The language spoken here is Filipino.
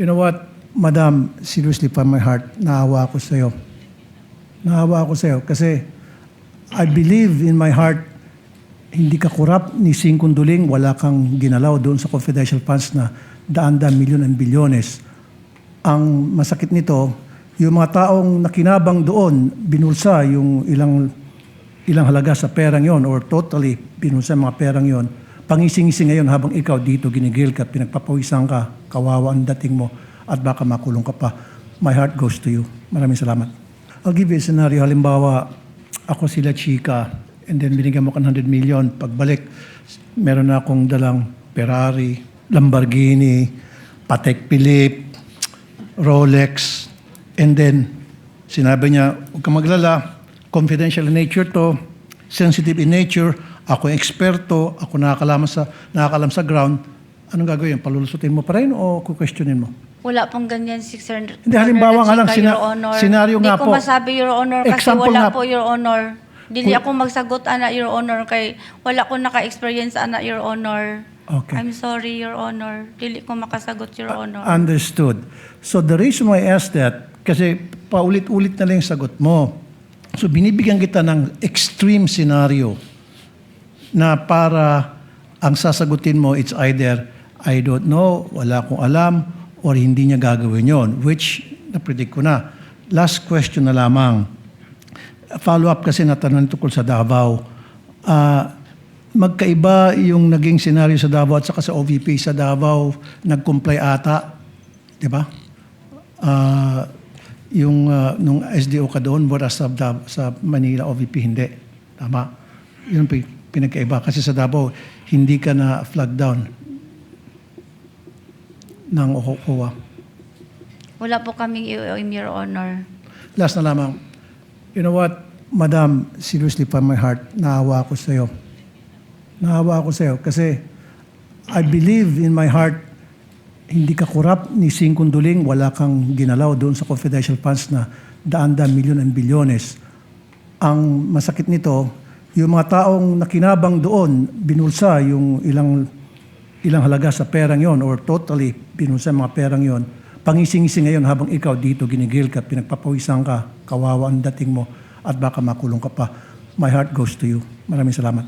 You know what, Madam, seriously from my heart, naawa ako sa iyo. Naawa ako sa iyo kasi I believe in my heart, hindi ka kurap ni Singkong Duling, wala kang ginalaw doon sa confidential funds na daan-daan milyon and bilyones. Ang masakit nito, yung mga taong nakinabang doon, binulsa yung ilang halaga sa perang yon or totally binulsa mga perang yon. Pangising-ising ngayon habang ikaw dito ginigil ka, pinagpapawisan ka, kawawa ang dating mo at baka makulong ka pa. My heart goes to you. Maraming salamat. I'll give you a scenario. Halimbawa, ako sila Chika and then binigyan mo ka ng 100 million. Pagbalik, meron na akong dalang Ferrari, Lamborghini, Patek Philippe, Rolex, and then sinabi niya, huwag kang maglala, confidential in nature to, sensitive in nature, ako yung eksperto, ako nakakalam sa ground. Anong gagawin? Palulusutin mo pa rin o kukwestiyonin mo? Wala pong ganyan, Sir. Hindi, halimbawa nga lang, Your Honor. senaryo nga po. Hindi ko masabi, Your Honor, kasi Example wala nga po, Your Honor. Dili ako magsagot, ana, Your Honor, kay wala ko naka-experience, ana, Your Honor. Okay. I'm sorry, Your Honor. Dili ko makasagot, Your Honor. Understood. So the reason why I asked that, kasi paulit-ulit na lang yung sagot mo. So binibigyan kita ng extreme scenario na para ang sasagutin mo, it's either I don't know, wala akong alam, or hindi niya gagawin yon, which na-predict ko na. Last question na lamang. Follow-up kasi natanong tungkol sa Davao. Magkaiba yung naging senaryo sa Davao at saka sa OVP sa Davao, nag-comply ata, di ba? Nung SDO ka doon, whereas sa Manila OVP hindi. Tama? Yun pinagkaiba. Kasi sa Davao, hindi ka na flag down ng OWA. Wala po kaming IOM, Your Honor. Last na lamang. You know what, Madam, seriously from my heart, naawa ako sa iyo. Naawa ako sa iyo kasi I believe in my heart, hindi ka kurap ni Singkong Duling, wala kang ginalaw doon sa confidential funds na daan-daan milyon and bilyones. Ang masakit nito, yung mga taong nakinabang doon, binulsa yung ilang halaga sa perang yon or totally binulsa mga perang yon. Pangising-ising ngayon habang ikaw dito ginigil ka, pinagpapawisan ka, kawawa ang dating mo at baka makulong ka pa. My heart goes to you. Maraming salamat.